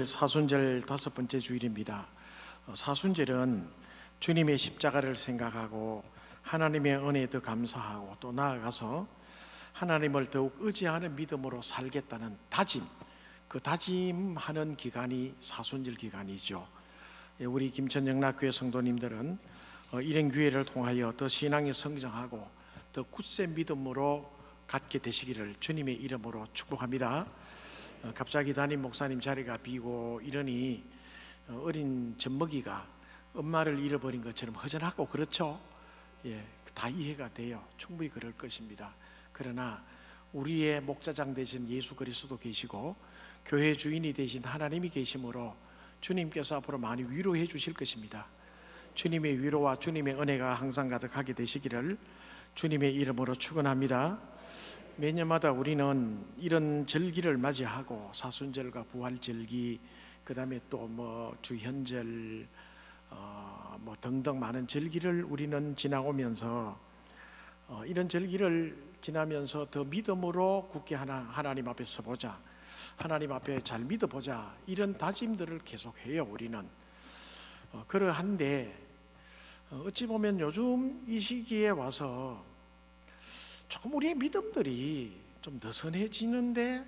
사순절 5번째 주일입니다. 사순절은 주님의 십자가를 생각하고 하나님의 은혜에 더 감사하고 또 나아가서 하나님을 더욱 의지하는 믿음으로 살겠다는 다짐, 그 다짐하는 기간이 사순절 기간이죠. 우리 김천영락교회 성도님들은 이런 기회를 통하여 더 신앙이 성장하고 더 굳센 믿음으로 갖게 되시기를 주님의 이름으로 축복합니다. 갑자기 담임 목사님 자리가 비고 이러니 어린 젖먹이가 엄마를 잃어버린 것처럼 허전하고 그렇죠. 다 이해가 돼요. 충분히 그럴 것입니다. 그러나 우리의 목자장 되신 예수 그리스도 계시고 교회 주인이 되신 하나님이 계심으로 주님께서 앞으로 많이 위로해 주실 것입니다. 주님의 위로와 주님의 은혜가 항상 가득하게 되시기를 주님의 이름으로 축원합니다. 매년마다 우리는 이런 절기를 맞이하고 사순절과 부활절기, 그 다음에 또 주현절, 등등 많은 절기를 우리는 지나오면서 이런 절기를 지나면서 더 믿음으로 굳게 하나님 앞에 서보자, 하나님 앞에 잘 믿어보자, 이런 다짐들을 계속해요. 우리는 그러한데 어찌 보면 요즘 이 시기에 와서 조금 우리의 믿음들이 좀 느슨해지는데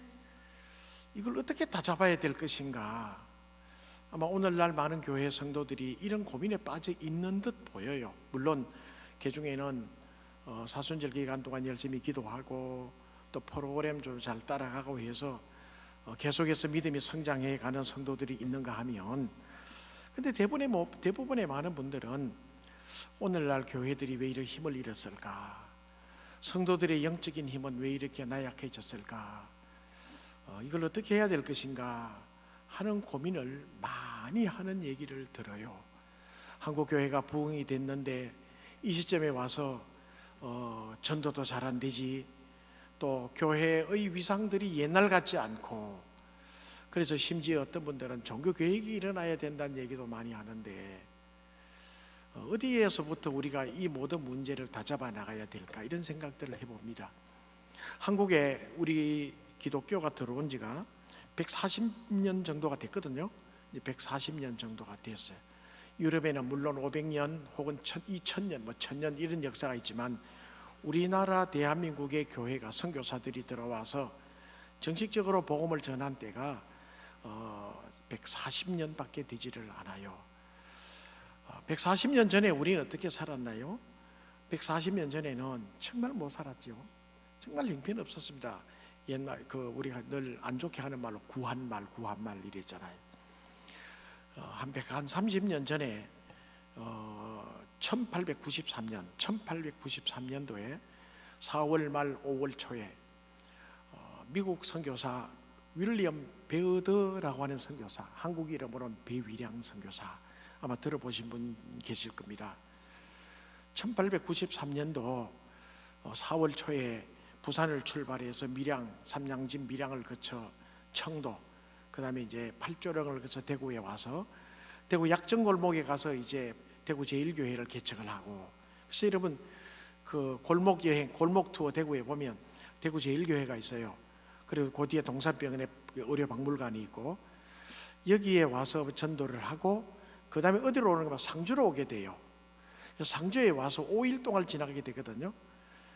이걸 어떻게 다잡아야 될 것인가. 아마 오늘날 많은 교회 성도들이 이런 고민에 빠져 있는 듯 보여요. 물론 개중에는 사순절 기간 동안 열심히 기도하고 또 프로그램 좀 잘 따라가고 해서 계속해서 믿음이 성장해 가는 성도들이 있는가 하면, 근데 대부분의 많은 분들은 오늘날 교회들이 왜 이렇게 힘을 잃었을까, 성도들의 영적인 힘은 왜 이렇게 나약해졌을까, 이걸 어떻게 해야 될 것인가 하는 고민을 많이 하는 얘기를 들어요. 한국교회가 부흥이 됐는데 이 시점에 와서 전도도 잘 안 되지, 또 교회의 위상들이 옛날 같지 않고, 그래서 심지어 어떤 분들은 종교개혁이 일어나야 된다는 얘기도 많이 하는데 어디에서부터 우리가 이 모든 문제를 다 잡아 나가야 될까, 이런 생각들을 해봅니다. 한국에 우리 기독교가 들어온 지가 140년 정도가 됐거든요. 이제 140년 정도가 됐어요. 유럽에는 물론 500년 혹은 2000년, 1000년 이런 역사가 있지만 우리나라 대한민국의 교회가 선교사들이 들어와서 정식적으로 복음을 전한 때가 140년밖에 되지를 않아요. 140년 전에 우리는 어떻게 살았나요? 140년 전에는 정말 못 살았죠. 정말 형편없었습니다. 옛날 우리가 늘 안 좋게 하는 말로 구한말 이랬잖아요. 한 30년 전에 1893년도에 4월 말 5월 초에 미국 선교사 윌리엄 베어더라고 하는 선교사, 한국 이름으로는 배위량 선교사, 아마 들어보신 분 계실 겁니다. 1893년도 4월 초에 부산을 출발해서 삼양진 밀양을 거쳐 청도, 그 다음에 이제 팔조령을 거쳐 대구에 와서 대구 약정골목에 가서 이제 대구 제1교회를 개척을 하고, 그래서 여러분 그 골목 여행, 골목 투어 대구에 보면 대구 제1교회가 있어요. 그리고 그 뒤에 동산병원에 의료박물관이 있고, 여기에 와서 전도를 하고 그 다음에 어디로 오는 거면 상주로 오게 돼요. 상주에 와서 5일 동안 지나게 되거든요.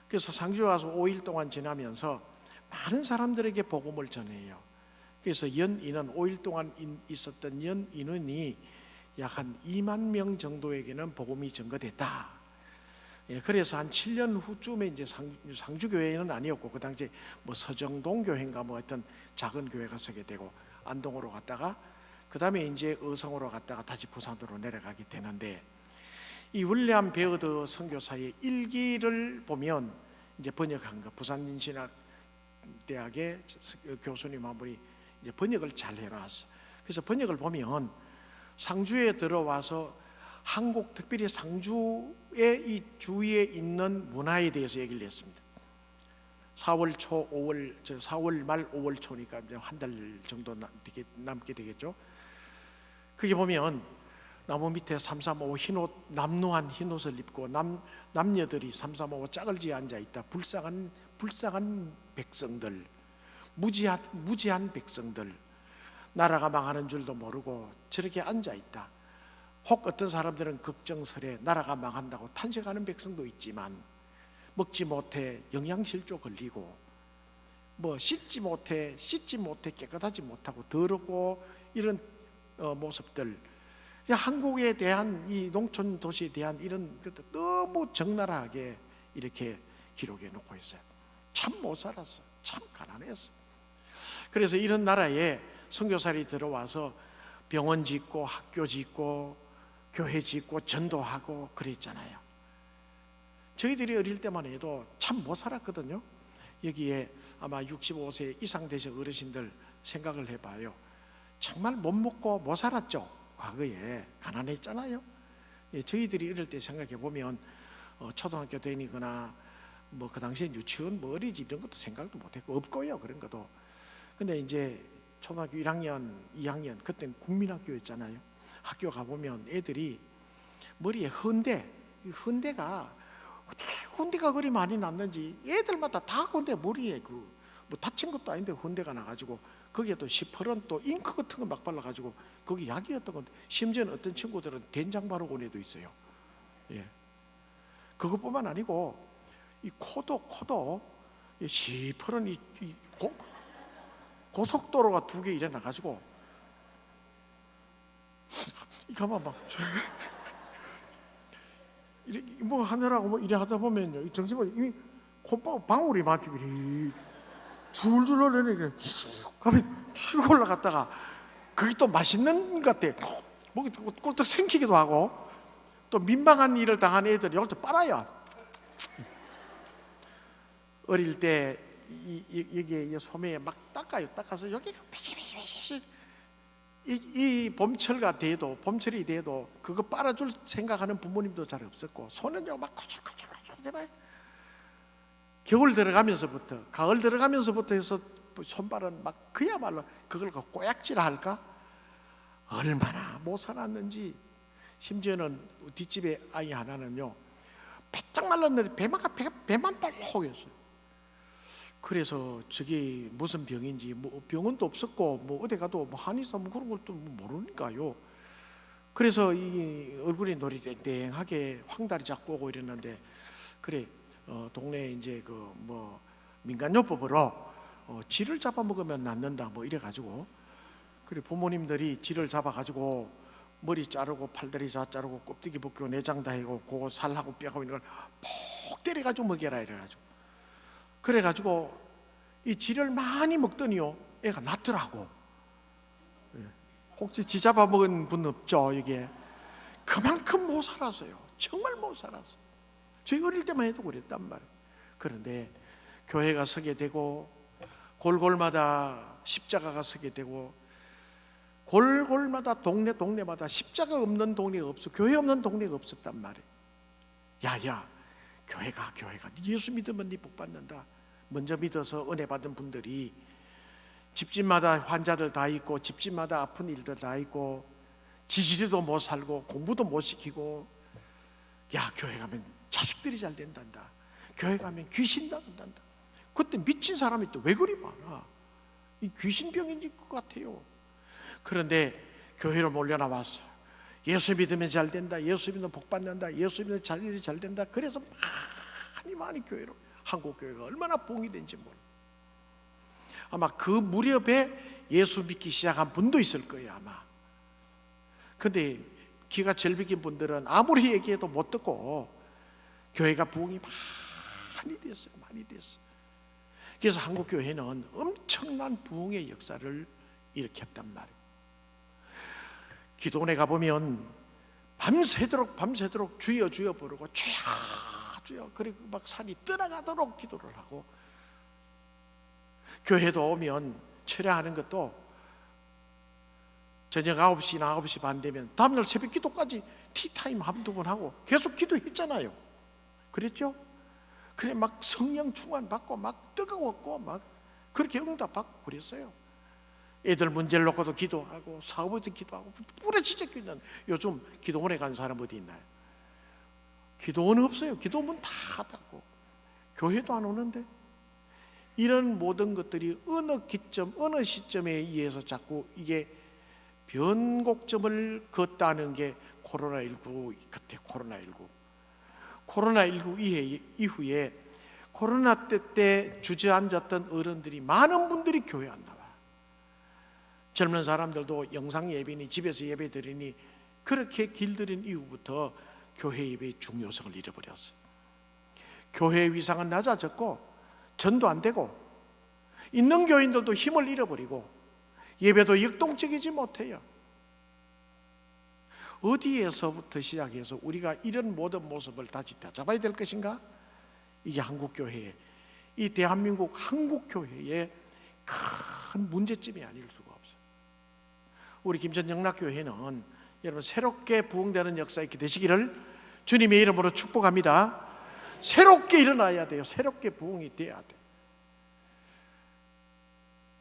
그래서 상주에 와서 5일 동안 지나면서 많은 사람들에게 복음을 전해요. 그래서 연인은 5일 동안 있었던 연인원이 약 한 2만 명 정도에게는 복음이 전거됐다. 그래서 한 7년 후쯤에 이제 상주교회는 아니었고, 그 당시에 서정동 교회인가 하여튼 작은 교회가 서게 되고, 안동으로 갔다가 그 다음에 이제 의성으로 갔다가 다시 부산으로 내려가게 되는데, 이 윌리엄 베어더 선교사의 일기를 보면 이제 번역한 거, 부산신학대학의 교수님 한 분이 이제 번역을 잘 해놨어. 그래서 번역을 보면 상주에 들어와서 한국, 특별히 상주의 이 주위에 있는 문화에 대해서 얘기를 했습니다. 4월 말 5월 초니까 이제 한 달 정도 남게 되겠죠. 그게 보면 나무 밑에 삼삼오오 흰옷, 남루한 흰옷을 입고 남녀들이 삼삼오오 짝을 지어 앉아 있다. 불쌍한 백성들, 무지한 백성들, 나라가 망하는 줄도 모르고 저렇게 앉아있다. 혹 어떤 사람들은 걱정설에 나라가 망한다고 탄식하는 백성도 있지만 먹지 못해 영양실조 걸리고 씻지 못해 깨끗하지 못하고 더럽고 이런 모습들, 한국에 대한 이 농촌 도시에 대한 이런 것도 너무 적나라하게 이렇게 기록해 놓고 있어요. 참 못 살았어. 참 가난했어. 그래서 이런 나라에 선교사들이 들어와서 병원 짓고 학교 짓고 교회 짓고 전도하고 그랬잖아요. 저희들이 어릴 때만 해도 참 못 살았거든요. 여기에 아마 65세 이상 되신 어르신들 생각을 해봐요. 정말 못 먹고 못 살았죠. 과거에 가난했잖아요. 저희들이 이럴 때 생각해 보면 초등학교 다니거나 그 당시에 유치원 어린이집 이런 것도 생각도 못했고 없고요, 그런 것도. 근데 이제 초등학교 1학년 2학년 그때는 국민학교였잖아요. 학교 가보면 애들이 머리에 헌대가 어떻게 헌대가 그리 많이 났는지 애들마다 다 헌대 머리에 뭐 다친 것도 아닌데 헌대가 나가지고 거기에 또 시퍼런 또 잉크 같은 거 막 발라가지고 거기 약이었던 건데, 심지어는 어떤 친구들은 된장 바르고 온 애도 있어요. 예. 그것뿐만 아니고 이 코도 이 시퍼런 고속도로가 2개 이래 나가지고 가만 막 이래 하느라고 이래 하다 보면요, 정신을 이미 방울이 맞지 줄줄 흘러내리게 가면 치고 올라갔다가 그게 또 맛있는 것 같아. 목이 꿀떡 생기기도 하고, 또 민망한 일을 당한 애들이 이걸 또 빨아요. 어릴 때 여기에 소매에 막 닦아서 여기가 피시피시피시 이 봄철이 돼도 그거 빨아줄 생각하는 부모님도 잘 없었고, 손은 막 거칠거칠거칠거칠. 겨울 들어가면서부터 가을 들어가면서부터 해서 손발은 막 그야말로 그걸 꼬약질 할까? 얼마나 못 살았는지. 심지어는 뒷집에 아이 하나는요, 바짝 말랐는데 배만 빨록했어요. 그래서 저게 무슨 병인지 병원도 없었고 어디 가도 한의사 그런 것도 모르니까요. 그래서 이 얼굴이 노리땡땡하게 황다리 잡고 오고 이랬는데, 그래 동네에 이제 민간요법으로 쥐를 잡아먹으면 낫는다 이래가지고, 그래 부모님들이 쥐를 잡아가지고 머리 자르고 팔다리 다 자르고 껍데기 벗기고 내장 다 해고 그거 살하고 뼈하고 있는 걸 푹 때려가지고 먹여라 이래가지고, 그래가지고 이 쥐를 많이 먹더니요 애가 낫더라고. 혹시 쥐 잡아먹은 분 없죠? 이게 그만큼 못 살았어요. 정말 못 살았어. 저희 어릴 때만 해도 그랬단 말이에요. 그런데 교회가 서게 되고 골골마다 십자가가 서게 되고 골골마다 동네마다 십자가 없는 동네가 없어. 교회 없는 동네가 없었단 말이에요. 야야 교회가 예수 믿으면 네 복 받는다. 먼저 믿어서 은혜 받은 분들이 집집마다 환자들 다 있고 집집마다 아픈 일들 다 있고 지지리도 못 살고 공부도 못 시키고, 야 교회 가면 자식들이 잘 된단다. 교회 가면 귀신 나간단다. 그때 미친 사람이 또 왜 그리 많아? 이 귀신병인지 것 같아요. 그런데 교회로 몰려나왔어. 예수 믿으면 잘 된다. 예수 믿으면 복 받는다. 예수 믿으면 자식이 잘 된다. 그래서 많이 교회로, 한국 교회가 얼마나 부흥이 된지 몰라. 아마 그 무렵에 예수 믿기 시작한 분도 있을 거예요 아마. 근데 귀가 절비긴 분들은 아무리 얘기해도 못 듣고 교회가 부흥이 많이 됐어요. 그래서 한국 교회는 엄청난 부흥의 역사를 일으켰단 말이에요. 기도원에 가보면 밤새도록 주여 주여 부르고 주여 그리고 막 산이 떠나가도록 기도를 하고, 교회도 오면 철야하는 것도 저녁 9시나 9시 반 되면 다음날 새벽 기도까지 티타임 한두 번 하고 계속 기도했잖아요. 그랬죠? 그래 막 성령 충만 받고 막 뜨거웠고 막 그렇게 응답받고 그랬어요. 애들 문제를 놓고도 기도하고 사업에도 기도하고 뿌려치자 기도는. 요즘 기도원에 간 사람 어디 있나요? 기도원 없어요. 기도문 다 닫고 교회도 안 오는데. 이런 모든 것들이 어느 기점, 어느 시점에 의해서 자꾸 이게 변곡점을 걷다는 게 코로나19 그때 코로나19 이후에 코로나 때 주저앉았던 어른들이 많은 분들이 교회 안 나와. 젊은 사람들도 영상 예배니 집에서 예배 드리니 그렇게 길들인 이후부터 교회 예배의 중요성을 잃어버렸어. 교회의 위상은 낮아졌고 전도 안 되고 있는 교인들도 힘을 잃어버리고 예배도 역동적이지 못해요. 어디에서부터 시작해서 우리가 이런 모든 모습을 다시 되잡아야 될 것인가? 이게 한국교회의, 이 대한민국 한국교회의 큰 문제점이 아닐 수가 없어요. 우리 김천영락교회는 여러분 새롭게 부흥되는 역사 있게 되시기를 주님의 이름으로 축복합니다. 새롭게 일어나야 돼요. 새롭게 부흥이 돼야 돼.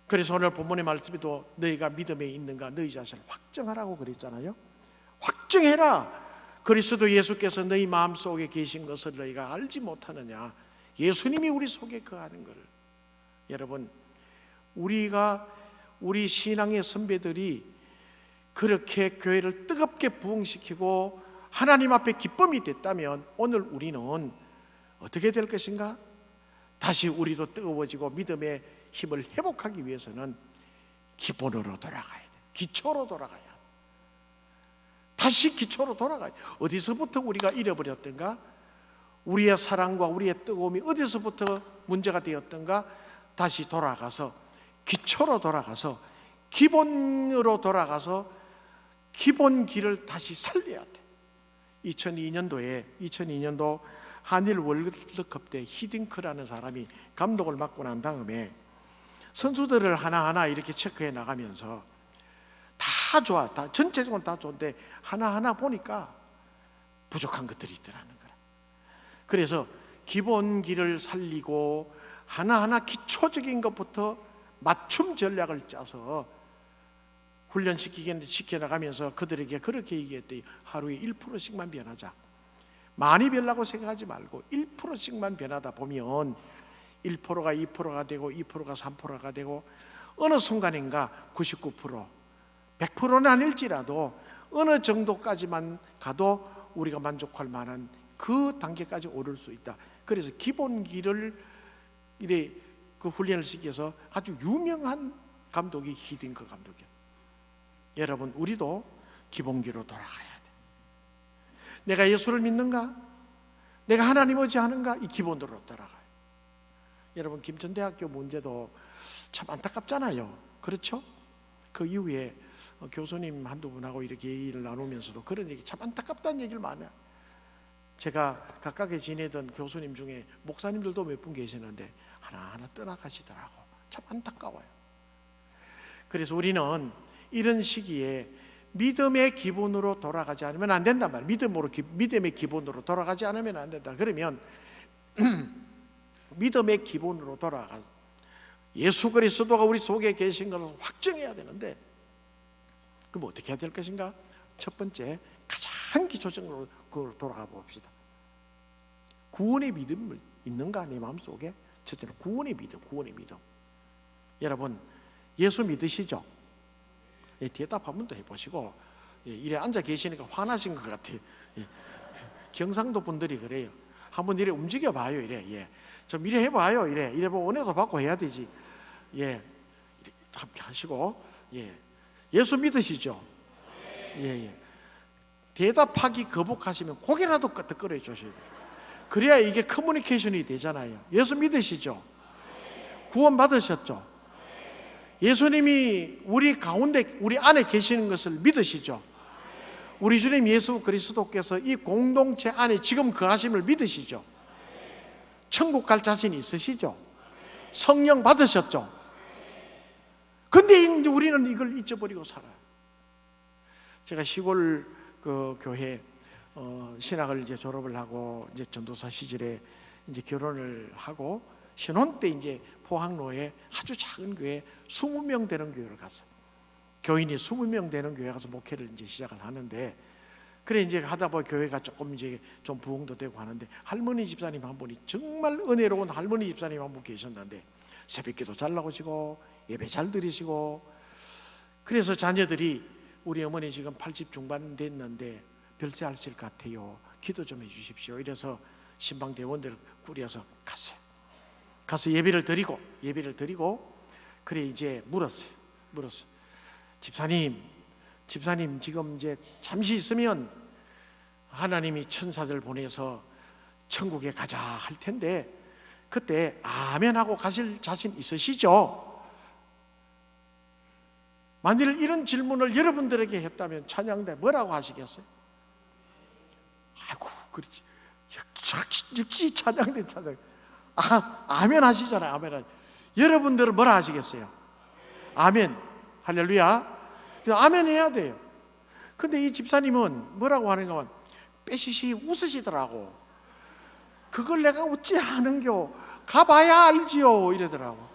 그래서 오늘 본문의 말씀에도 너희가 믿음에 있는가 너희 자신을 확정하라고 그랬잖아요. 확정해라. 그리스도 예수께서 너희 마음속에 계신 것을 너희가 알지 못하느냐. 예수님이 우리 속에 거하는 것을. 여러분, 우리 신앙의 선배들이 그렇게 교회를 뜨겁게 부흥시키고 하나님 앞에 기쁨이 됐다면 오늘 우리는 어떻게 될 것인가? 다시 우리도 뜨거워지고 믿음의 힘을 회복하기 위해서는 기본으로 돌아가야 돼. 기초로 돌아가야 돼. 다시 기초로 돌아가야 돼. 어디서부터 우리가 잃어버렸던가? 우리의 사랑과 우리의 뜨거움이 어디서부터 문제가 되었던가? 다시 돌아가서 기초로 돌아가서 기본으로 돌아가서 기본 길을 다시 살려야 돼. 2002년도 한일 월드컵 때 히딩크라는 사람이 감독을 맡고 난 다음에 선수들을 하나하나 이렇게 체크해 나가면서 다 좋아, 다 전체적으로 다 좋은데 하나하나 보니까 부족한 것들이 있더라는 거야. 그래서 기본 길을 살리고 하나하나 기초적인 것부터 맞춤 전략을 짜서 훈련시켜 나가면서 그들에게 그렇게 얘기했더니 하루에 1%씩만 변하자. 많이 변하고 생각하지 말고 1%씩만 변하다 보면 1%가 2%가 되고 2%가 3%가 되고 어느 순간인가 99%, 100%는 아닐지라도 어느 정도까지만 가도 우리가 만족할 만한 그 단계까지 오를 수 있다. 그래서 기본기를 이래 그 훈련을 시켜서 아주 유명한 감독이 히딩크 감독이야. 여러분, 우리도 기본기로 돌아가야 돼. 내가 예수를 믿는가? 내가 하나님 의지하는가? 이 기본으로 돌아가요. 여러분, 김천대학교 문제도 참 안타깝잖아요. 그렇죠? 그 이후에 교수님 한두 분하고 이렇게 얘기를 나누면서도 그런 얘기, 참 안타깝다는 얘기를 많이 해요. 제가 가깝게 지내던 교수님 중에 목사님들도 몇 분 계시는데 하나하나 떠나가시더라고. 참 안타까워요. 그래서 우리는 이런 시기에 믿음의 기본으로 돌아가지 않으면 안 된단 말이에요. 믿음의 기본으로 돌아가지 않으면 안 된다. 그러면 믿음의 기본으로 돌아가서 예수 그리스도가 우리 속에 계신 것을 확정해야 되는데, 그럼 어떻게 해야 될 것인가? 첫 번째, 가장 기초적으로 그걸 돌아가 봅시다. 구원의 믿음을 있는가 내 마음속에? 첫째는 구원의 믿음. 여러분, 예수 믿으시죠? 예, 대답 한 번 더 해보시고, 예, 이래 앉아 계시니까 화나신 것 같아요. 예, 경상도 분들이 그래요. 한번 이래 움직여봐요. 이래, 예, 좀 이래 해봐요. 이래 뭐 은혜도 받고 해야 되지. 예, 함께 하시고, 예, 예수 믿으시죠? 예. 대답하기 거북하시면 고개라도 끄덕거려 주셔야 돼요. 그래야 이게 커뮤니케이션이 되잖아요. 예수 믿으시죠? 구원 받으셨죠? 예수님이 우리 가운데, 우리 안에 계시는 것을 믿으시죠? 우리 주님 예수 그리스도께서 이 공동체 안에 지금 거하심을 믿으시죠? 천국 갈 자신이 있으시죠? 성령 받으셨죠? 근데 이제 우리는 이걸 잊어버리고 살아요. 제가 시골 그 교회 신학을 이제 졸업을 하고 이제 전도사 시절에 이제 결혼을 하고 신혼 때 이제 포항로에 아주 작은 교회 20명 되는 교회를 갔어요. 교인이 20명 되는 교회 가서 목회를 이제 시작을 하는데, 그래 이제 하다 보니 교회가 조금 이제 좀 부흥도 되고 하는데, 할머니 집사님 한 분이 정말 은혜로운 할머니 집사님 한 분 계셨는데 새벽기도 잘 나오시고 예배 잘 드리시고, 그래서 자녀들이 우리 어머니 지금 80 중반 됐는데 별세하실 것 같아요, 기도 좀 해주십시오. 이래서 신방대원들 꾸려서 갔어요. 가서 예배를 드리고 그래 이제 물었어요. 집사님 지금 이제 잠시 있으면 하나님이 천사들 보내서 천국에 가자 할 텐데 그때 아멘 하고 가실 자신 있으시죠? 만일 이런 질문을 여러분들에게 했다면 찬양대 뭐라고 하시겠어요? 아이고 그렇지, 역시 찬양대 아멘 하시잖아요. 아멘. 여러분들은 뭐라 하시겠어요? 아멘. 할렐루야. 그래서 아멘 해야 돼요. 근데 이 집사님은 뭐라고 하는가 하면 빼시시 웃으시더라고. 그걸 내가 어찌 아는겨, 가봐야 알지요 이러더라고.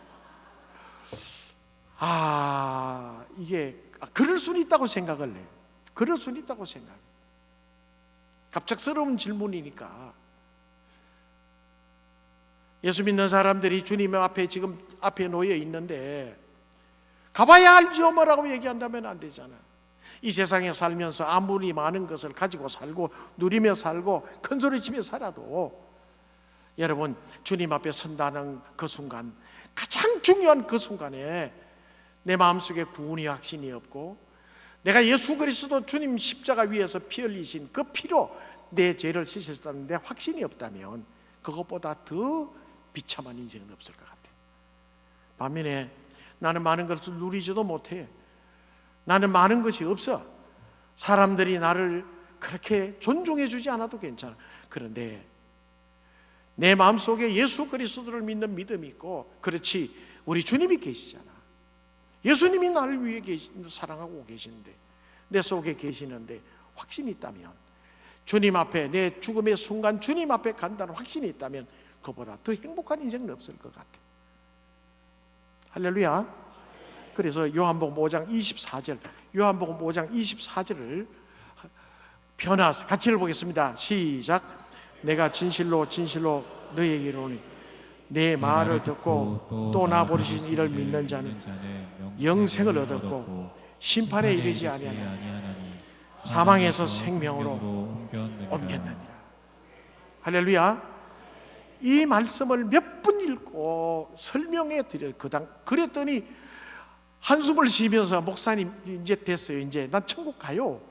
이게 그럴 수는 있다고 생각을 해요. 그럴 수는 있다고 생각해요. 갑작스러운 질문이니까. 예수 믿는 사람들이 주님 앞에 지금 앞에 놓여 있는데 가봐야 알죠 뭐라고 얘기한다면 안 되잖아. 이 세상에 살면서 아무리 많은 것을 가지고 살고 누리며 살고 큰소리치며 살아도 여러분 주님 앞에 선다는 그 순간, 가장 중요한 그 순간에 내 마음속에 구원이 확신이 없고 내가 예수 그리스도 주님 십자가 위에서 피 흘리신 그 피로 내 죄를 씻으셨다는 데 확신이 없다면 그것보다 더 비참한 인생은 없을 것 같아요. 반면에 나는 많은 것을 누리지도 못해, 나는 많은 것이 없어, 사람들이 나를 그렇게 존중해 주지 않아도 괜찮아. 그런데 내 마음속에 예수 그리스도를 믿는 믿음이 있고, 그렇지 우리 주님이 계시잖아. 예수님이 나를 위해 사랑하고 계시는데, 내 속에 계시는데 확신이 있다면, 주님 앞에 내 죽음의 순간 주님 앞에 간다는 확신이 있다면 그보다 더 행복한 인생은 없을 것 같아. 할렐루야. 그래서 요한복음 5장 24절을 변화해서 같이 읽어보겠습니다. 시작. 내가 진실로 너희에게 이르노니 내 말을 듣고 또 나 보내신 이를 믿는 자는 영생을 얻었고 심판에 이르지 아니하나니 사망에서 생명으로 옮겼느니라. 할렐루야. 이 말씀을 몇 번 읽고 설명해 드려요. 그랬더니 한숨을 쉬면서 목사님 이제 됐어요, 이제 난 천국 가요,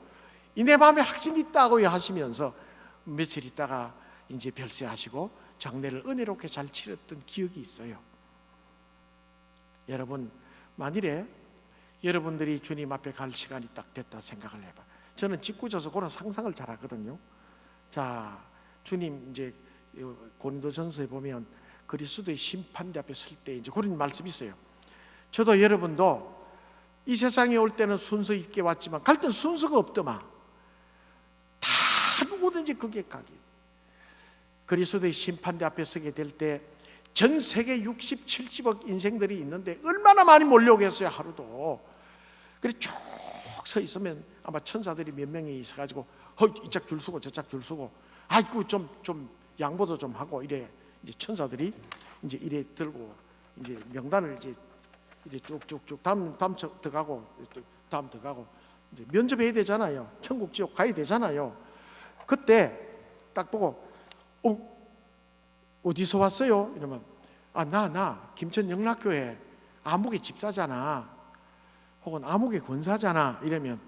내 마음에 확신이 있다고요 하시면서 며칠 있다가 이제 별세하시고 장례를 은혜롭게 잘 치렀던 기억이 있어요. 여러분, 만일에 여러분들이 주님 앞에 갈 시간이 딱 됐다 생각을 해봐. 저는 짓궂어서 그런 상상을 잘 하거든요. 자, 주님 이제 고린도전서에 보면 그리스도의 심판대 앞에 설 때 이제 그런 말씀이 있어요. 저도 여러분도 이 세상에 올 때는 순서 있게 왔지만 갈 때는 순서가 없더만. 다 누구든지 그게 가기. 그리스도의 심판대 앞에 서게 될 때 전 세계 60, 70억 인생들이 있는데 얼마나 많이 몰려오겠어요, 하루도. 그래 쭉 서 있으면 아마 천사들이 몇 명이 있어가지고 이짝 줄 서고 저짝 줄 서고, 아이고 좀 양보도 좀 하고 이래. 이제 천사들이 이제 이래 들고 이제 명단을 이제 쭉쭉쭉 다음 들어가고 다음 들어가고 이제 면접해야 되잖아요. 천국 지옥 가야 되잖아요. 그때 딱 보고 어디서 왔어요? 이러면 나 김천 영락교회 아무개 집사잖아, 혹은 아무개 권사잖아 이러면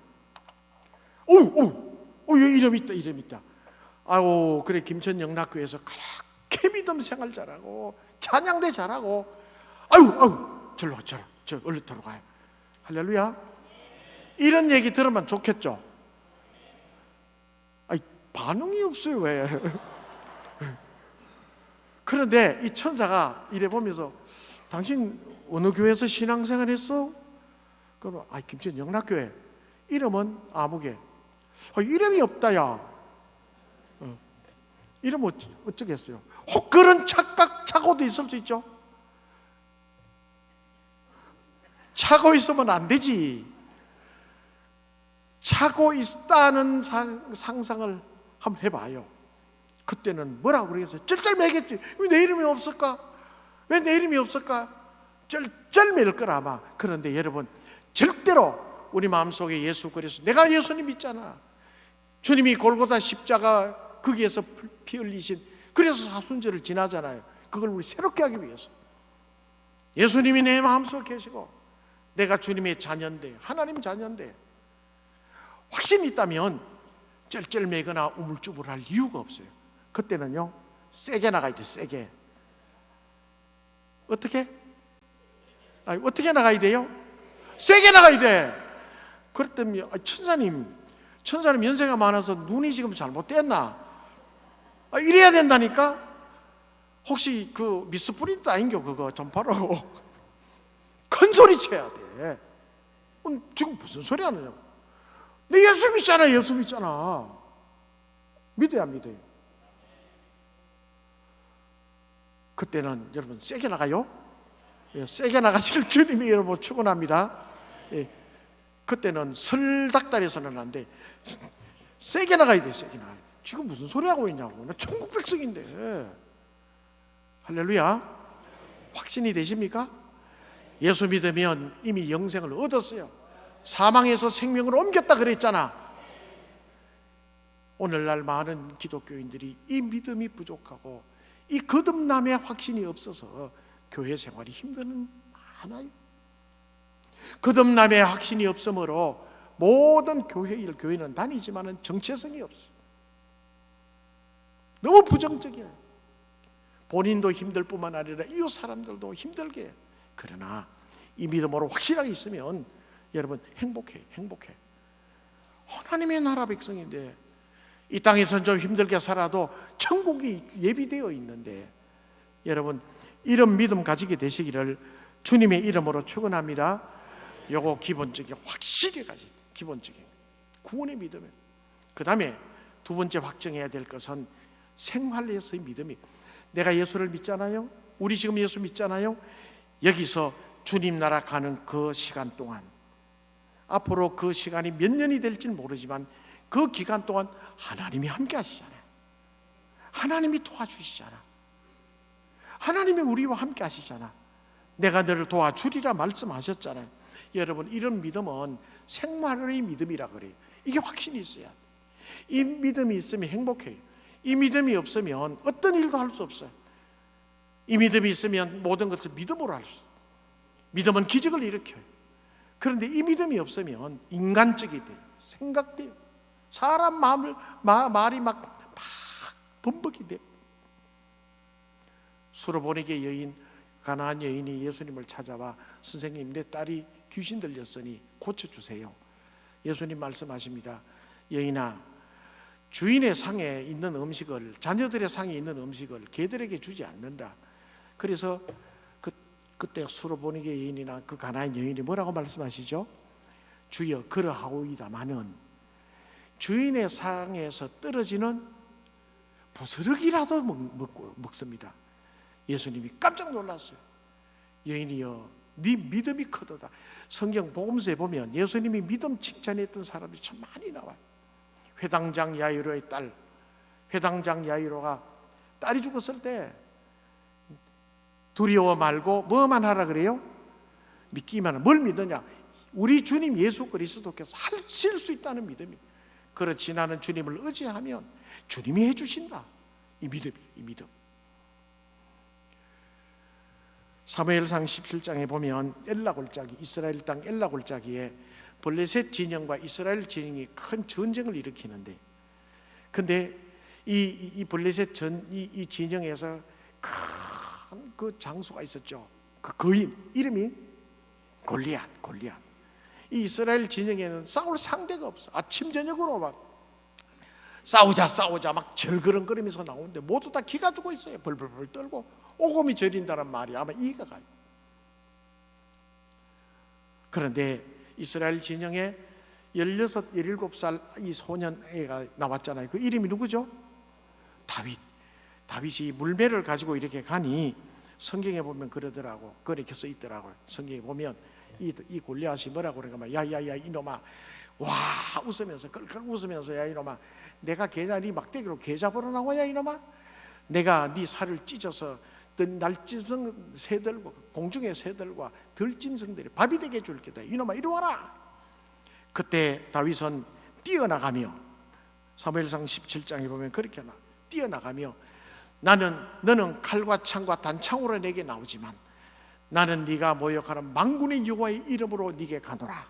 이름 있다. 아유 그래 김천 영락교회에서 그렇게 믿음 생활 잘하고 찬양대 잘하고 아유 절로 저 얼른 들어가요. 할렐루야. 이런 얘기 들으면 좋겠죠. 반응이 없어요. 왜? 그런데 이 천사가 이래 보면서 당신 어느 교회에서 신앙생활 했어? 그러면 김천 영락교회. 이름은 아무개. 이름이 없다 야. 이름 어쩌겠어요. 혹 그런 착각도 있을 수 있죠. 차고 있으면 안 되지. 차고 있다는 상상을 한번 해봐요. 그때는 뭐라고 그러겠어요? 쩔쩔매겠지. 왜 내 이름이 없을까? 왜 내 이름이 없을까? 쩔쩔맬 거라 아마. 그런데 여러분, 절대로 우리 마음속에 예수 그리스도, 내가 예수님 믿잖아, 주님이 골고다 십자가 거기에서 피 흘리신, 그래서 사순절을 지나잖아요. 그걸 우리 새롭게 하기 위해서 예수님이 내 마음속에 계시고 내가 주님의 자녀인데, 하나님 자녀인데, 확신이 있다면 쩔쩔매거나 우물쭈물할 이유가 없어요. 그때는요 세게 나가야 돼. 세게. 어떻게? 어떻게 나가야 돼요? 세게 나가야 돼. 그랬더니 천사님 연세가 많아서 눈이 지금 잘못됐나? 이래야 된다니까. 혹시 그 미스프린트 아닌겨? 그거 전파라고 큰 소리 쳐야 돼. 지금 무슨 소리 하느냐고. 내 예수 믿잖아. 예수 믿잖아. 믿어야 믿어요. 그때는 여러분 세게 나가요. 세게 나가시길 주님이 여러분 축원합니다. 그때는 설닥달해서는 안 돼. 세게 나가야 돼. 세게 나가야 돼. 지금 무슨 소리 하고 있냐고. 나 천국 백성인데. 할렐루야. 확신이 되십니까? 예수 믿으면 이미 영생을 얻었어요. 사망에서 생명으로 옮겼다 그랬잖아. 오늘날 많은 기독교인들이 이 믿음이 부족하고 이 거듭남의 확신이 없어서 교회 생활이 힘든 많아요. 거듭남의 확신이 없으므로 모든 교회는 다니지만 정체성이 없어요. 너무 부정적이에요. 본인도 힘들 뿐만 아니라 이웃 사람들도 힘들게 해요. 그러나 이 믿음으로 확실하게 있으면 여러분 행복해. 하나님의 나라 백성인데 이 땅에서는 좀 힘들게 살아도 천국이 예비되어 있는데, 여러분 이런 믿음 가지게 되시기를 주님의 이름으로 축원합니다. 요거 기본적인 확실히 가지고, 기본적인 구원의 믿음이에요. 그 다음에 두 번째 확정해야 될 것은 생활에서의 믿음이. 내가 예수를 믿잖아요. 우리 지금 예수 믿잖아요. 여기서 주님 나라 가는 그 시간 동안, 앞으로 그 시간이 몇 년이 될지는 모르지만 그 기간 동안 하나님이 함께 하시잖아요. 하나님이 도와주시잖아. 하나님이 우리와 함께 하시잖아. 내가 너를 도와주리라 말씀하셨잖아요. 여러분 이런 믿음은 생활의 믿음이라 그래요. 이게 확신이 있어야 돼. 이 믿음이 있으면 행복해요. 이 믿음이 없으면 어떤 일도 할 수 없어요. 이 믿음이 있으면 모든 것을 믿음으로 할 수 있어요. 믿음은 기적을 일으켜요. 그런데 이 믿음이 없으면 인간적이 돼요. 생각돼요. 사람 말이 막 범벅이 돼요. 수로보니게 여인, 가나안 여인이 예수님을 찾아와, 선생님 내 딸이 귀신 들렸으니 고쳐주세요. 예수님 말씀하십니다. 여인아, 주인의 상에 있는 음식을, 자녀들의 상에 있는 음식을 개들에게 주지 않는다. 그래서 그때 수로보니게 여인이나 그 가나안 여인이 뭐라고 말씀하시죠? 주여 그러하오이다마는 주인의 상에서 떨어지는 부스러기라도 먹습니다. 예수님이 깜짝 놀랐어요. 여인이여 네 믿음이 크도다. 성경 복음서에 보면 예수님이 믿음 칭찬했던 사람이 참 많이 나와요. 회당장 야이로의 딸, 회당장 야이로가 딸이 죽었을 때 두려워 말고 뭐만 하라 그래요? 믿기만 하라. 뭘 믿느냐? 우리 주님 예수 그리스도께서 하실 수 있다는 믿음이. 그렇지, 나는 주님을 의지하면 주님이 해주신다. 이 믿음. 사무엘상 17장에 보면 엘라 골짜기, 이스라엘 땅 엘라 골짜기에 블레셋 진영과 이스라엘 진영이 큰 전쟁을 일으키는데, 근데 이 블레셋 이 진영에서 큰 그 장수가 있었죠. 그 거인 이름이 골리앗. 이 이스라엘 진영에는 싸울 상대가 없어. 아침 저녁으로 막 싸우자 막 절그렁거리면서 나오는데 모두 다 기가 죽어 있어요. 벌벌벌 떨고 오금이 저린다는 말이 아마 이해가 가요. 그런데 이스라엘 진영에 16, 17살 이 소년애가 나왔잖아요. 그 이름이 누구죠? 다윗이 물매를 가지고 이렇게 가니 성경에 보면 그러더라고. 그렇게 써 있더라고요. 성경에 보면 이 골리앗이 뭐라고 그러니까 야야야 이놈아, 와 웃으면서 끌끌 웃으면서, 야 이놈아, 내가 네 막대기로 개 잡으러 나오냐 이놈아? 내가 네 살을 찢어서 날짐승 새들과 공중의 새들과 들짐승들이 밥이 되게 줄 게다. 이놈아 이리 와라. 그때 다윗은 뛰어나가며, 사무엘상 17장에 보면 그렇게 뛰어나가며, 너는 칼과 창과 단창으로 내게 나오지만 나는 네가 모욕하는 만군의 여호와의 이름으로 네게 가노라.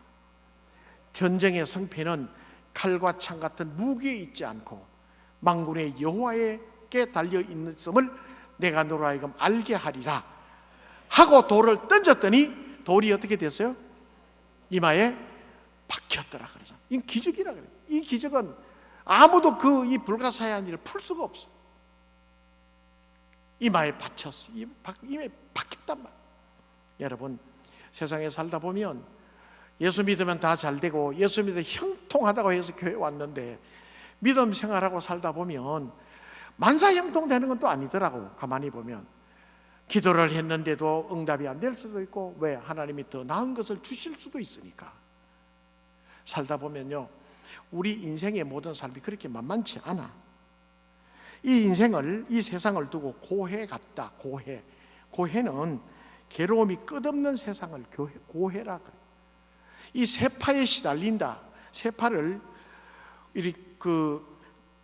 전쟁의 성패는 칼과 창 같은 무기에 있지 않고 만군의 여호와에게 달려 있음을 내가 너로 하여금 알게 하리라 하고 돌을 던졌더니 돌이 어떻게 됐어요? 이마에 박혔더라 그러죠. 이 기적이라 그래요. 이 기적은 아무도 이 불가사의한 일을 풀 수가 없어. 이마에 받쳤어. 이마에 박혔단 말이에요. 여러분, 세상에 살다 보면 예수 믿으면 다 잘되고 예수 믿으면 형통하다고 해서 교회 왔는데 믿음 생활하고 살다 보면 만사형통되는 건 또 아니더라고. 가만히 보면 기도를 했는데도 응답이 안 될 수도 있고, 왜? 하나님이 더 나은 것을 주실 수도 있으니까. 살다 보면요, 우리 인생의 모든 삶이 그렇게 만만치 않아. 이 인생을, 이 세상을 두고 고해 같다. 고해는 괴로움이 끝없는 세상을 고해라 그래. 이 세파에 시달린다. 세파를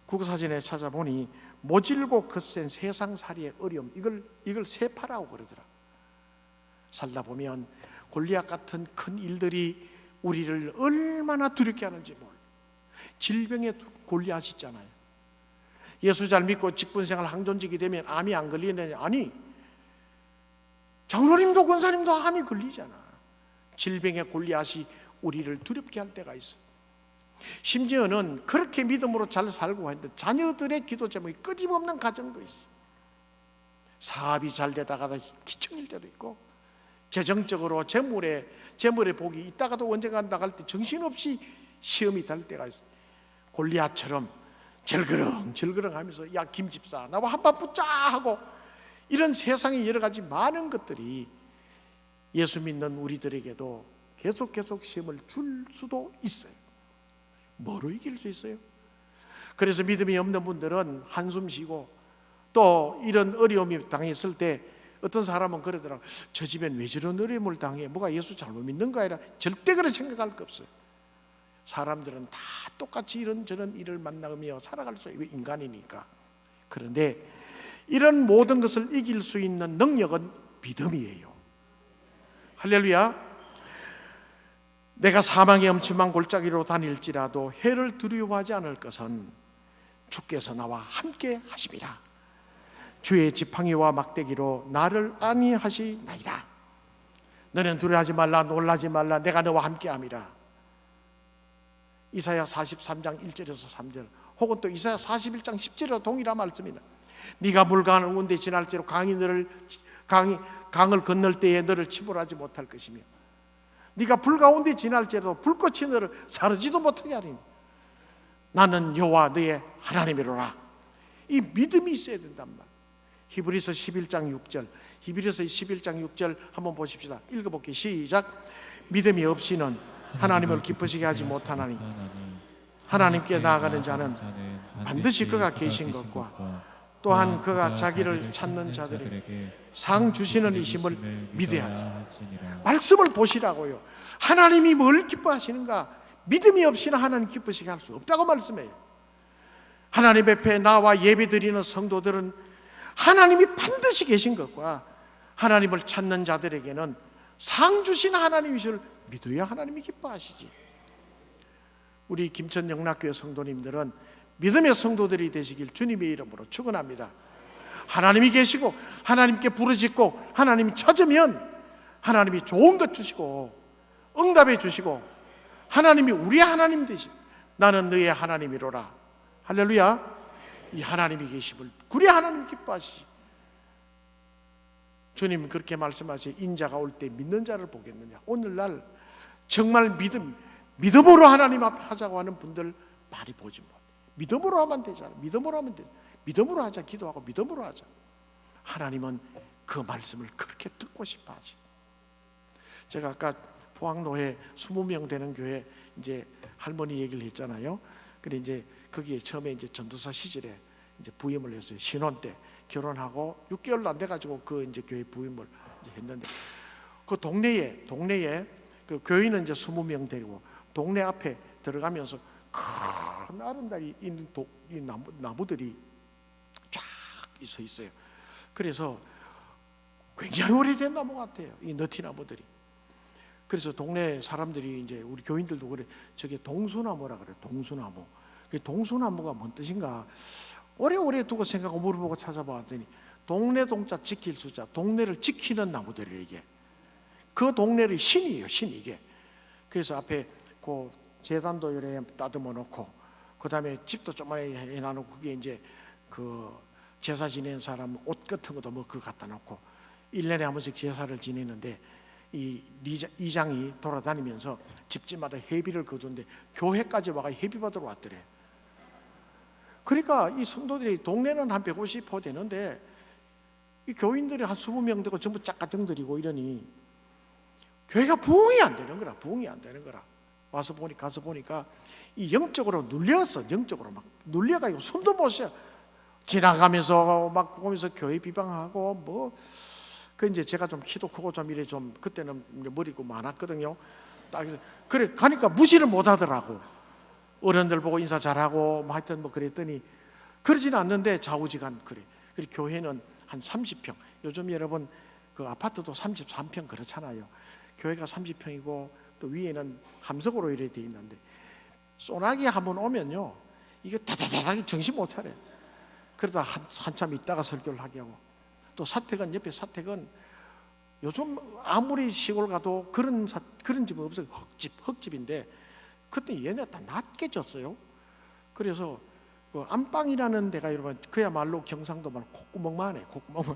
국어사전에 찾아보니 모질고 거센 세상살이의 어려움, 이걸 세파라고 그러더라. 살다 보면 골리앗 같은 큰 일들이 우리를 얼마나 두렵게 하는지 몰라. 질병의 골리앗 있잖아요. 예수 잘 믿고 직분생활 항존직이 되면 암이 안 걸리느냐? 아니, 장로님도 권사님도 암이 걸리잖아. 질병의 골리앗이 우리를 두렵게 할 때가 있어. 심지어는 그렇게 믿음으로 잘 살고 했는데 자녀들의 기도 제목이 끊임없는 가정도 있어. 사업이 잘 되다가도 기청일 때도 있고, 재정적으로 재물에 복이 있다가도 언젠가 나갈 때 정신없이 시험이 될 때가 있어. 골리앗처럼 절그렁 하면서 야 김집사 나와 한판 붙자 하고, 이런 세상의 여러 가지 많은 것들이 예수 믿는 우리들에게도 계속 시험을 줄 수도 있어요. 뭐로 이길 수 있어요? 그래서 믿음이 없는 분들은 한숨 쉬고, 또 이런 어려움이 당했을 때 어떤 사람은 그러더라고. 저 집엔 왜 저런 어려움을 당해? 뭐가 예수 잘못 믿는 거 아니라 절대 그렇게 생각할 거 없어요. 사람들은 다 똑같이 이런저런 일을 만나며 살아갈 수 있어요. 인간이니까. 그런데 이런 모든 것을 이길 수 있는 능력은 믿음이에요. 할렐루야. 내가 사망의 엄침한 골짜기로 다닐지라도 해를 두려워하지 않을 것은 주께서 나와 함께 하심이라. 주의 지팡이와 막대기로 나를 안위하시나이다. 너는 두려워하지 말라, 놀라지 말라, 내가 너와 함께 함이라. 이사야 43장 1절에서 3절, 혹은 또 이사야 41장 10절에도 동일한 말씀이다. 네가 물가를 운데 지날지로 강을 건널 때에 너를 침몰하지 못할 것이며, 네가 불 가운데 지날지라도 불꽃이 너를 사르지도 못하게 하리니 나는 여호와 너의 하나님이로라. 이 믿음이 있어야 된단 말이에요. 히브리서 11장 6절, 히브리서 11장 6절 한번 보십시다. 읽어볼게요. 시작. 믿음이 없이는 하나님을 기쁘시게 하지 못하나니 하나님께 나아가는 자는 반드시 그가 계신 것과 또한 그가 자기를 찾는 자들에게 상 주시는 이심을 믿어야 하죠. 말씀을 보시라고요. 하나님이 뭘 기뻐하시는가? 믿음이 없이는 하나님 기쁘시게 할 수 없다고 말씀해요. 하나님 앞에 나와 예배드리는 성도들은 하나님이 반드시 계신 것과 하나님을 찾는 자들에게는 상 주시는 하나님이실 믿어야 하나님이 기뻐하시지. 우리 김천 영락교회 성도님들은 믿음의 성도들이 되시길 주님의 이름으로 축원합니다. 하나님이 계시고 하나님께 부르짖고 하나님이 찾으면 하나님이 좋은 것 주시고 응답해 주시고, 하나님이 우리의 하나님 되시고 나는 너의 하나님이로라. 할렐루야. 이 하나님이 계심을 그래 하나님 기뻐하시지. 주님 그렇게 말씀하시죠. 인자가 올 때 믿는 자를 보겠느냐. 오늘날 정말 믿음으로 하나님 앞에 하자고 하는 분들 많이 보지 못. 믿음으로 하면 되잖아. 믿음으로 하면 돼. 믿음으로 하자. 기도하고 믿음으로 하자. 하나님은 그 말씀을 그렇게 듣고 싶어 하시. 제가 아까 포항로에 20명 되는 교회 이제 할머니 얘기를 했잖아요. 근데 이제 거기에 처음에 이제 전도사 시절에 이제 부임을 했어요. 신혼 때 결혼하고 6개월도 안 돼가지고 그 이제 교회 부임을 이제 했는데, 그 동네에 그 교인은 이제 20명 데리고 동네 앞에 들어가면서 큰 아름다리 있는 이 나무들이 쫙 있어 있어요. 그래서 굉장히 오래된 나무 같아요, 이 너티나무들이. 그래서 동네 사람들이 이제 우리 교인들도 그래, 저게 동수나무라 그래, 동수나무. 그 동수나무가 뭔 뜻인가 오래오래 두고 생각하고 물어보고 찾아봤더니 동네 동자 지킬 수자, 동네를 지키는 나무들이에요 이게. 그 동네를 신이에요, 신 이게. 그래서 앞에 그 제단도 이렇게 따듬어 놓고, 그 다음에 집도 조그맣게 해놔놓고, 그게 이제 그 제사 지낸 사람 옷 같은 것도 뭐 그거 갖다 놓고 1년에 한 번씩 제사를 지내는데, 이 이장이 돌아다니면서 집집마다 회비를 거두는데 교회까지 와가 회비 받으러 왔더래. 그러니까 이 성도들이, 동네는 한 150호 되는데 이 교인들이 한 20명 되고 전부 짝가정들이고 이러니 교회가 부흥이 안 되는 거라, 부흥이 안 되는 거라. 가서 보니까 이 영적으로 눌렸어. 영적으로 막 눌려가지고 숨도 못 쉬어. 지나가면서 막 보면서 교회 비방하고 뭐. 그 이제 제가 좀 키도 크고 좀 이래 좀 그때는 머리고 많았거든요. 딱 그래 가니까 무시를 못 하더라고. 어른들 보고 인사 잘하고 뭐 하여튼 뭐 그랬더니 그러지는 않는데 좌우지간 그래. 그리고 교회는 한 30평. 요즘 여러분 그 아파트도 33평 그렇잖아요. 교회가 30평이고 또 위에는 함석으로 이래 돼 있는데, 소나기 한번 오면요 이게 다다다닥 정신 못 차려. 그러다 한참 있다가 설교를 하게 하고, 또 사택은 옆에 사택은 요즘 아무리 시골 가도 그런 집은 없어요. 흙집인데 그때 얘네 다 낮게 졌어요. 그래서 그 안방이라는 데가 여러분 그야말로 경상도만 콧구멍만 해, 콧구멍만.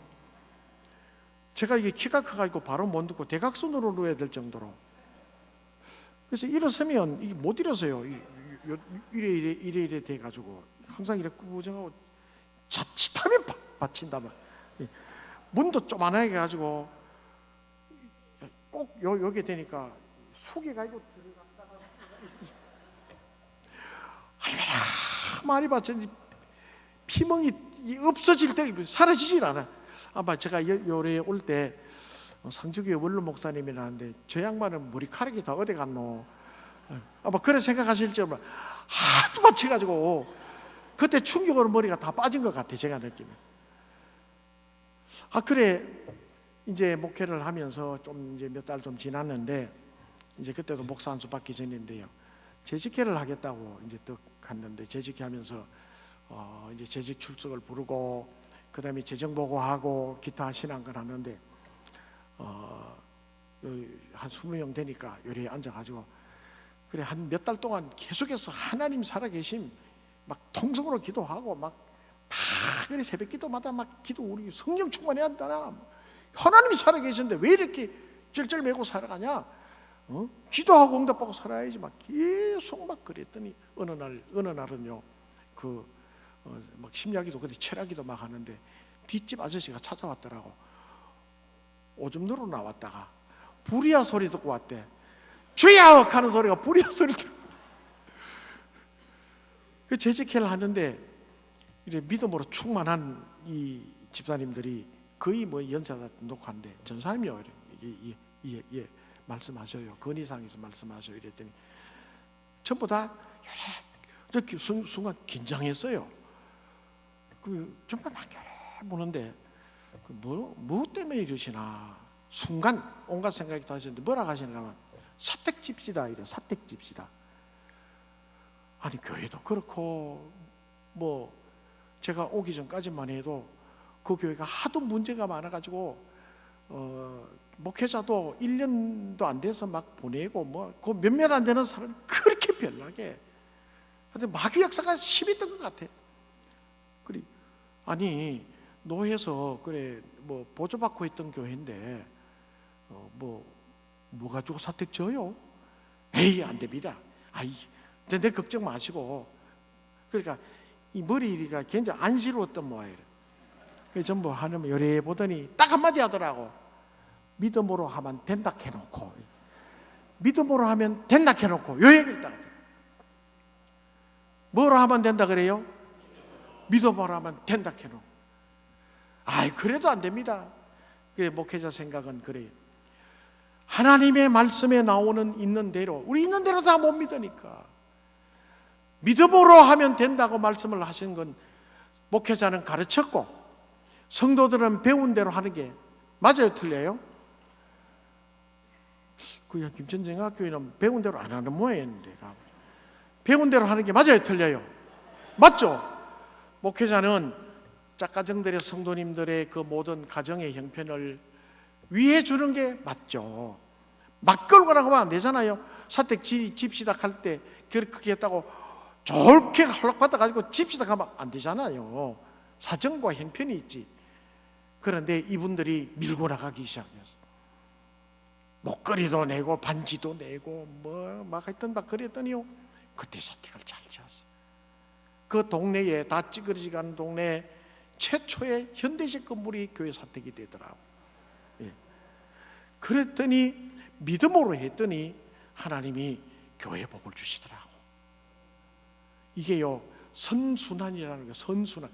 제가 이게 키가 커가지고 바로 못 듣고 대각선으로 누워야 될 정도로. 그래서 일어서면 이게 못 일어서요. 이래 돼가지고 항상 이렇게 꾸정하고 자칫하면 받친다면. 문도 조만하게 해가지고 꼭 여기 되니까 숙여가지고 들어갔다가 얼마나 많이 받쳤는지 피멍이 없어질 때 사라지질 않아. 아마 제가 요래 올 때 상주교회 원로 목사님이라는데 저 양반은 머리카락이 다 어디 갔노? 아마 그래 생각하실 줄 몰라. 하도 받쳐가지고 그때 충격으로 머리가 다 빠진 것 같아, 제가 느끼면. 그래 이제 목회를 하면서 좀 이제 몇 달 좀 지났는데, 이제 그때도 목사 한 수 받기 전인데요, 재직회를 하겠다고 이제 또 갔는데, 재직회 하면서 이제 재직 출석을 부르고 그 다음에 재정 보고하고 기타 신앙을 하는데 한 20명 되니까 요리 앉아가지고 그래 한 몇 달 동안 계속해서 하나님 살아계심 막 통성으로 기도하고 막 그래 새벽 기도마다 막 기도, 우리 성령 충만해야 한다나, 하나님이 살아계신데 왜 이렇게 쩔쩔매고 살아가냐, 기도하고 응답하고 살아야지, 막 계속 막 그랬더니 어느 날은요 막 심야기도 그때 철야기도 막 하는데 뒷집 아저씨가 찾아왔더라고. 오줌 누러 나왔다가 부리야 소리 듣고 왔대. 주야 하는 소리가 부리야 소리 듣고. 그 재직회를 하는데 이래 믿음으로 충만한 이 집사님들이 거의 뭐 연세가 녹한데 전사님이요, 예, 말씀하셔요. 건의사항에서 말씀하셔요. 이랬더니 전부 다 이렇게 순간 긴장했어요. 그 정말 막 보는데 뭐 때문에 이러시나, 순간 온갖 생각이 다 하셨는데 뭐라고 하시는가 하면 사택집시다 이래. 사택집시다. 아니 교회도 그렇고 뭐 제가 오기 전까지만 해도 그 교회가 하도 문제가 많아가지고 목회자도 1년도 안 돼서 막 보내고 뭐 그 몇몇 안 되는 사람이 그렇게 별나게 하여튼 마귀 역사가 심했던 것 같아. 그래 아니 노회에서 그래 뭐 보조받고 있던 교회인데 뭐 가지고 사택 져요? 에이 안 됩니다. 아이 내 걱정 마시고. 그러니까 이 머리가 굉장히 안쓰러웠던 모양이에요. 그래서 전부 하나님 요래 보더니 딱 한마디 하더라고. 믿음으로 하면 된다 해놓고, 믿음으로 하면 된다 해놓고 요 얘기를 딱. 뭐로 하면 된다 그래요? 믿음으로 하면 된다 해놓고. 그래도 안 됩니다. 그래, 목회자 생각은 그래요. 하나님의 말씀에 나오는 있는 대로, 우리 있는 대로 다 못 믿으니까 믿음으로 하면 된다고 말씀을 하신 건 목회자는 가르쳤고 성도들은 배운 대로 하는 게 맞아요, 틀려요? 그 김천정학교에는 배운 대로 안 하는 모양인데, 배운 대로 하는 게 맞아요, 틀려요? 맞죠? 목회자는 짝가정들의 성도님들의 그 모든 가정의 형편을 위해 주는 게 맞죠. 막 끌고 가라고 하면 안 되잖아요. 사택 집 시작할 때 그렇게 했다고 좋게 허락받아가지고 집 시작하면 안 되잖아요. 사정과 형편이 있지. 그런데 이분들이 밀고 나가기 시작했어. 목걸이도 내고 반지도 내고 막 하여튼 막 그랬더니요, 그때 사택을 잘 지었어. 그 동네에, 다 찌그러지가는 동네에 최초의 현대식 건물이 교회 사택이 되더라고. 예. 그랬더니 믿음으로 했더니 하나님이 교회 복을 주시더라고. 이게요, 선순환이라는 거예요. 선순환.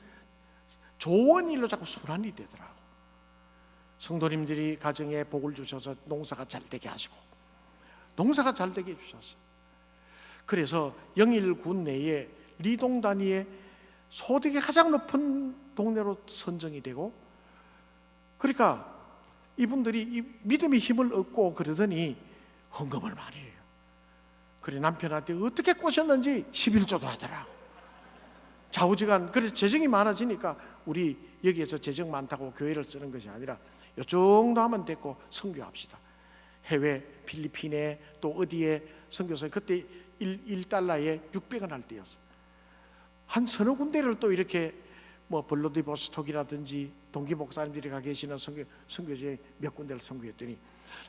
좋은 일로 자꾸 순환이 되더라고. 성도님들이 가정에 복을 주셔서 농사가 잘 되게 하시고, 농사가 잘 되게 해주셨어요. 그래서 영일군 내에 리동 단위의 소득이 가장 높은 동네로 선정이 되고, 그러니까 이분들이 이 믿음의 힘을 얻고 그러더니 헌금을 많이 해요. 그래, 남편한테 어떻게 꼬셨는지 11조도 하더라. 좌우지간. 그래서 재정이 많아지니까 우리 여기에서 재정 많다고 교회를 쓰는 것이 아니라 요 정도 하면 됐고 선교합시다. 해외 필리핀에 또 어디에 선교사, 그때 1달러에 600원 할 때였어. 한 서너 군데를 또 이렇게 블라디보스톡이라든지 동기 목사님들이 가 계시는 선교지에 몇 군데를 선교했더니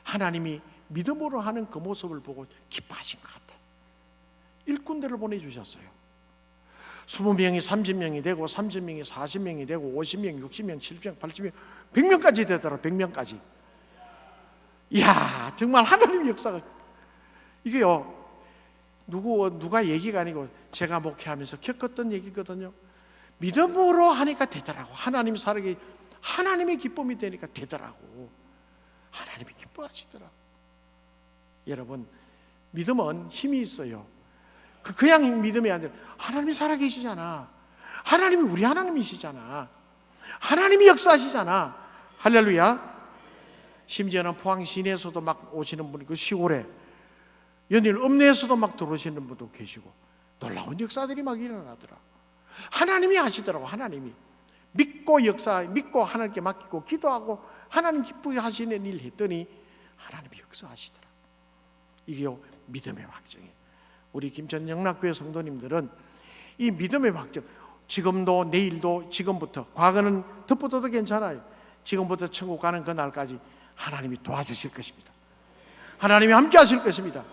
하나님이 믿음으로 하는 그 모습을 보고 기뻐하신 것 같아요. 일꾼들을 보내주셨어요. 20명이 30명이 되고 30명이 40명이 되고 50명, 60명, 70명, 80명, 100명까지 되더라. 100명까지. 이야, 정말 하나님의 역사가, 이게요, 누가 얘기가 아니고 제가 목회하면서 겪었던 얘기거든요. 믿음으로 하니까 되더라고. 하나님 살게, 하나님의 기쁨이 되니까 되더라고. 하나님이 기뻐하시더라고. 여러분, 믿음은 힘이 있어요. 그냥 믿음이 아니라 하나님이 살아계시잖아. 하나님이 우리 하나님이시잖아. 하나님이 역사하시잖아. 할렐루야. 심지어는 포항 시내에서도 막 오시는 분이, 그 시골에 연일 읍내에서도 막 들어오시는 분도 계시고 놀라운 역사들이 막 일어나더라. 하나님이 하시더라고. 하나님이 믿고 믿고 하나님께 맡기고 기도하고 하나님 기쁘게 하시는 일 했더니 하나님이 역사하시더라. 이게 믿음의 확정이에요. 우리 김천 영락교회 성도님들은 이 믿음의 확정, 지금도 내일도 지금부터, 과거는 덮어둬도 괜찮아요. 지금부터 천국 가는 그날까지 하나님이 도와주실 것입니다. 하나님이 함께 하실 것입니다.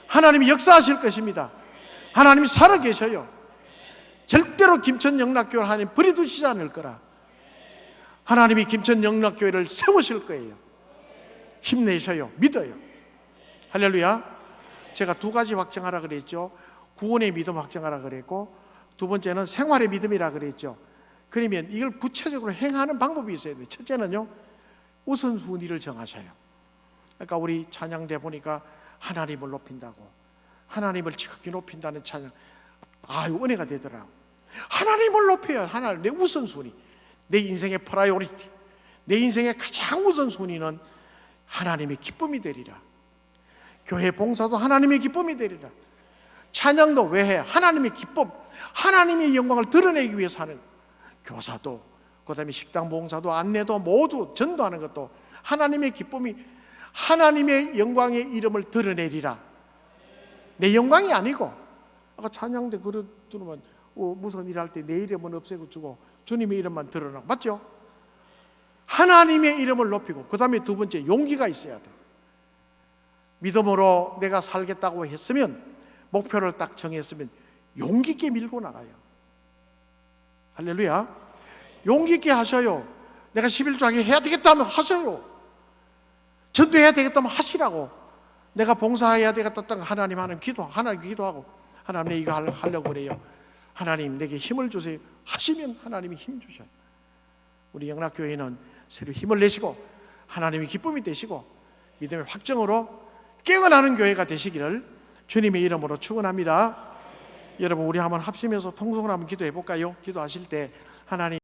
하나님이 역사하실 것입니다. 하나님이 살아계셔요. 절대로 김천 영락교회를 하나님 버려두시지 않을 거라. 하나님이 김천 영락교회를 세우실 거예요. 힘내셔요. 믿어요. 할렐루야. 제가 두 가지 확정하라 그랬죠. 구원의 믿음 확정하라 그랬고, 두 번째는 생활의 믿음이라 그랬죠. 그러면 이걸 구체적으로 행하는 방법이 있어야 돼요. 첫째는요, 우선순위를 정하셔요. 그러니까 우리 찬양대 보니까 하나님을 높인다고, 하나님을 지극히 높인다는 찬양, 은혜가 되더라고. 하나님을 높여야, 하나님, 내 우선순위, 내 인생의 프라이오리티, 내 인생의 가장 우선순위는 하나님의 기쁨이 되리라. 교회 봉사도 하나님의 기쁨이 되리라. 찬양도 왜 해? 하나님의 기쁨, 하나님의 영광을 드러내기 위해서 하는. 교사도, 그 다음에 식당 봉사도, 안내도, 모두 전도하는 것도 하나님의 기쁨이, 하나님의 영광의 이름을 드러내리라. 내 영광이 아니고, 아까 찬양대 그릇 들으면 무슨 일 할 때 내 이름은 없애고 주고 주님의 이름만 드러나고, 맞죠? 하나님의 이름을 높이고, 그 다음에 두 번째 용기가 있어야 돼. 믿음으로 내가 살겠다고 했으면, 목표를 딱 정했으면 용기 있게 밀고 나가요. 할렐루야. 용기 있게 하셔요. 내가 11조 해야 되겠다면 하셔요. 전도해야 되겠다면 하시라고. 내가 봉사해야 되겠다면 하나님 기도하고, 하나님 이거 하려고 그래요. 하나님 내게 힘을 주세요. 하시면 하나님이 힘 주셔요. 우리 영락교회는 새로 힘을 내시고 하나님의 기쁨이 되시고 믿음의 확정으로 깨어나는 교회가 되시기를 주님의 이름으로 축원합니다. 여러분, 우리 한번 합심해서 통성을 한번 기도해 볼까요? 기도하실 때 하나님